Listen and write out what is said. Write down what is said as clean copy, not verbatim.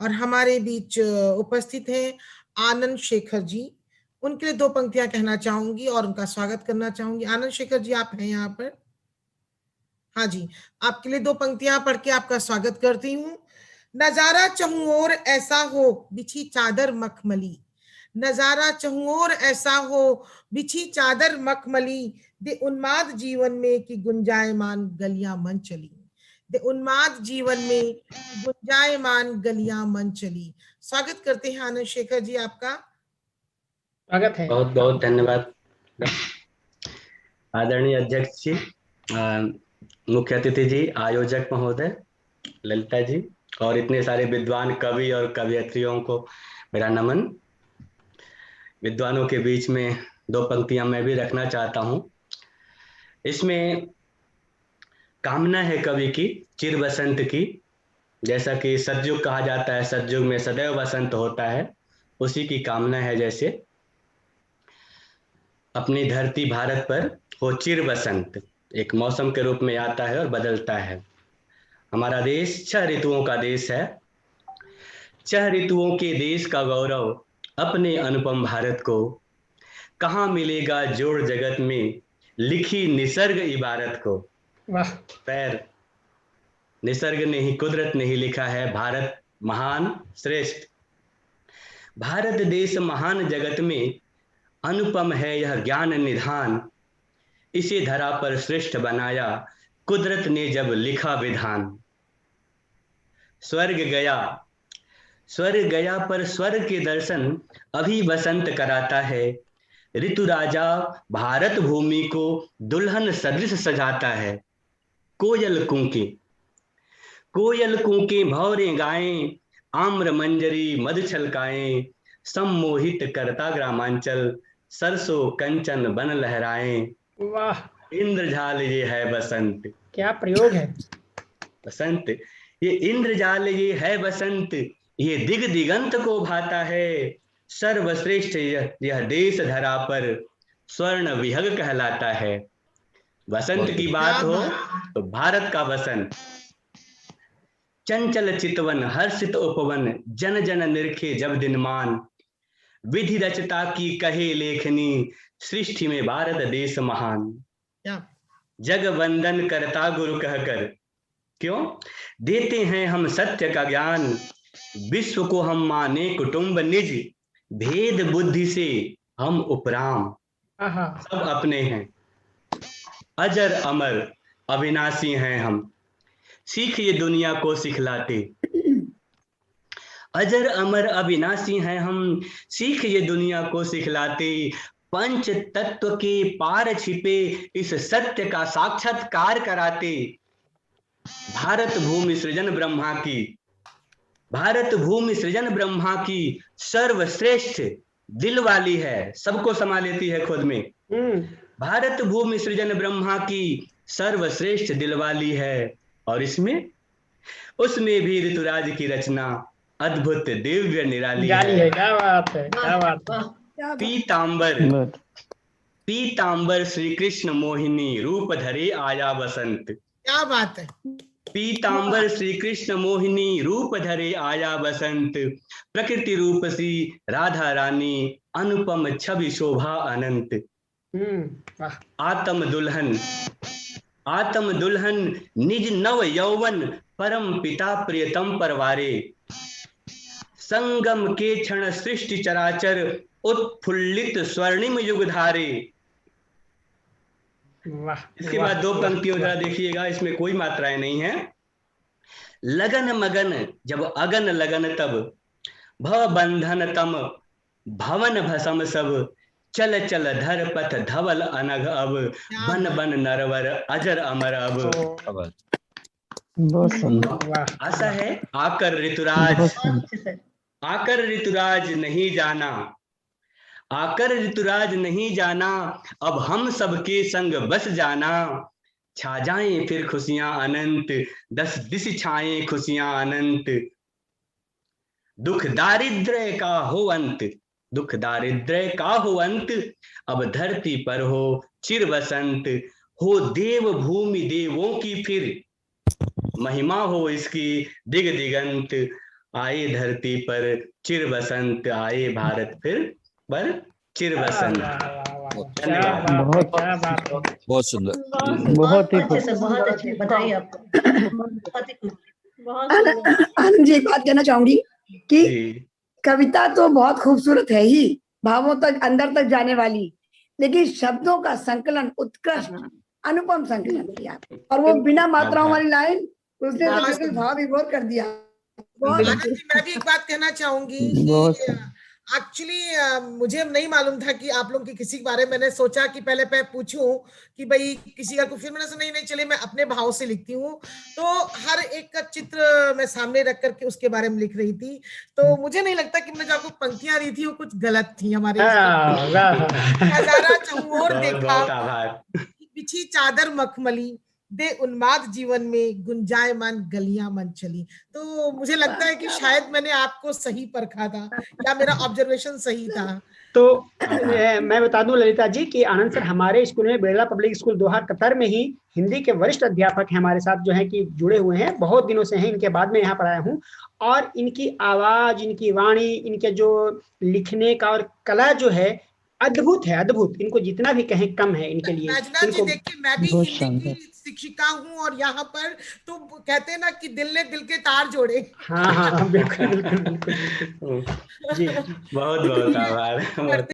और हमारे बीच उपस्थित हैं आनंद शेखर जी। उनके लिए दो पंक्तियां कहना चाहूंगी और उनका स्वागत करना चाहूंगी। आनंद शेखर जी, आप हैं यहाँ पर? हाँ जी, आपके लिए दो पंक्तियां पढ़ के आपका स्वागत करती हूँ। नजारा चहुं ओर ऐसा हो बिछी चादर मखमली, नजारा चहुं ओर ऐसा हो बिछी चादर मखमली, दे उन्माद जीवन में कि गुंजायमान गलियां मन चली, दे उन्माद जीवन में गुंजायमान गलियां मन चली। स्वागत करते हैं आनंद शेखर जी आपका। स्वागत है। बहुत बहुत धन्यवाद आदरणीय अध्यक्ष जी, मुख्य अतिथि जी, आयोजक महोदय ललिता जी और इतने सारे विद्वान कवि और कवयित्रियों को मेरा नमन। विद्वानों के बीच में दो पंक्तियां मैं भी रखना चाहता हूं। इसमें कामना है कवि की चिर बसंत की, जैसा कि सतयुग कहा जाता है, सतयुग में सदैव बसंत होता है, उसी की कामना है। जैसे अपनी धरती भारत पर हो चिर बसंत, एक मौसम के रूप में आता है और बदलता है। हमारा देश 6 ऋतुओं का देश है। 6 ऋतुओं के देश का गौरव अपने अनुपम भारत को, कहाँ मिलेगा जोड़ जगत में लिखी निसर्ग इबारत को। वाह। पैर निसर्ग ने ही, कुदरत ने ही लिखा है भारत महान श्रेष्ठ। भारत देश महान जगत में अनुपम है यह ज्ञान निधान, इसे धरा पर श्रेष्ठ बनाया कुदरत ने जब लिखा विधान। स्वर्ग गया पर स्वर्ग के दर्शन अभी बसंत कराता है, ऋतु राजा भारत भूमि को दुल्हन सदृश सजाता है। कोयल कूके भौरे गाएं, आम्र मंजरी मधु छलकाएं, सम्मोहित करता ग्रामांचल सरसों कंचन बन लहराएं। वाह, इंद्रजाल ये है बसंत। क्या प्रयोग है। बसंत ये इंद्रजाल ये है बसंत, ये दिग दिगंत को भाता है। सर्वश्रेष्ठ यह देश धरा पर स्वर्ण विहग कहलाता है। बसंत की बात हो तो भारत का बसंत। चंचल चितवन हर्षित उपवन, जन जन निरखे जब दिनमान, विधि रचता की कहे लेखनी, सृष्टि में भारत देश महान। जग वंदन करता गुरु कहकर, क्यों देते हैं हम सत्य का ज्ञान, विश्व को हम माने कुटुंब निज, भेद बुद्धि से हम उपराम। सब अपने हैं, अजर अमर अविनाशी हैं हम, सीख ये दुनिया को सिखलाते। अजर अमर अविनाशी हैं हम, सीख ये दुनिया को सिखलाते। पंच तत्व के पार छिपे इस सत्य का साक्षात्कार कराते। भारत भूमि सृजन ब्रह्मा की, भारत भूमि सृजन ब्रह्मा की सर्वश्रेष्ठ दिल वाली है, सबको समा लेती है खुद में। भारत भूमि सृजन ब्रह्मा की सर्वश्रेष्ठ दिल वाली है, और इसमें उसमें भी ऋतुराज की रचना अद्भुत दिव्य निराली है। क्या बात है, क्या बात है। पीतांबर श्री कृष्ण मोहिनी, रूप धरे आया बसंत। क्या बात है। पीतांबर श्री कृष्ण मोहिनी, रूप धरे आया बसंत। प्रकृति रूप सी राधा रानी, अनुपम छवि शोभा अनंत। आत्म दुल्हन निज नव यौवन, परम पिता प्रियतम परवारे। संगम के क्षण सृष्टि चराचर, उत्फुल्लित स्वर्णिम युग धारे। इसके बाद दो पंक्तियों जरा देखिएगा, इसमें कोई मात्राएं नहीं है। लगन मगन जब अगन लगन तब, भव बंधन तम भवन भसम सब। चल चल धर पथ धवल अनघ अब, बन बन नरवर अजर अमर अब। आशा है आकर ऋतुराज नहीं जाना, आकर ऋतुराज नहीं जाना, अब हम सबके संग बस जाना। छा जाएं फिर खुशियां अनंत, 10 दिश छाएं खुशियां अनंत। दुख दारिद्र्य का हो अंत, दुख दारिद्र्य का हो अंत, अब धरती पर हो चिर बसंत। हो देव भूमि देवों की फिर, महिमा हो इसकी दिग दिगंत। आए धरती पर चिर बसंत, आए भारत फिर पर चिर बसंत। बहुत सुंदर। बहुत ही अच्छे से, बहुत अच्छे, बधाई आपको। बहुत ही बहुत आनंद जी, एक बात कहना चाहूंगी कि कविता तो बहुत खूबसूरत है ही, भावों तक अंदर तक जाने वाली, लेकिन शब्दों का संकलन उत्कृष्ट, अनुपम संकलन किया, और वो बिना मात्राओं वाली लाइन उसने तो बिल्कुल भाव विभोर कर दिया। आनंद जी, मैं भी एक बात कहना चाहूंगी कि एक्चुअली मुझे नहीं मालूम था कि आप लोग के किसी के बारे में, मैंने सोचा कि पहले मैं पूछूं कि भाई किसी का, फिर मैंने सोचा नहीं चले मैं अपने भाव से लिखती हूँ, तो हर एक का चित्र मैं सामने रख करके उसके बारे में लिख रही थी, तो मुझे नहीं लगता कि मैंने जो आपको पंक्तियां दी थी वो कुछ गलत थी। हमारे नजारा चहुओर देखा, बिछी चादर मखमली, दे उन्माद जीवन में गुंजायमान गलियां मन चली। तो मुझे लगता है कि शायद मैंने आपको सही परखा था, या मेरा ऑब्जर्वेशन सही था। तो मैं बता दूं ललिता जी कि आनंद सर हमारे स्कूल में, Birla public school Doha Qatar में ही हिंदी के वरिष्ठ अध्यापक हैं, हमारे साथ जो है कि जुड़े हुए हैं, बहुत दिनों से हैं, इनके बाद में यहाँ पढ़ाया हूँ, और इनकी आवाज, इनकी वाणी, इनके जो लिखने का और कला जो है अद्भुत है, अद्भुत। इनको जितना भी कहें कम है इनके लिए। जी देखिए, मैं भी हिंदी की शिक्षिका हूँ, और यहाँ पर तो कहते हैं ना कि दिल ने दिल के तार जोड़े। हाँ, बिल्कुल बिल्कुल बिल्कुल। जी, बहुत बहुत आभार।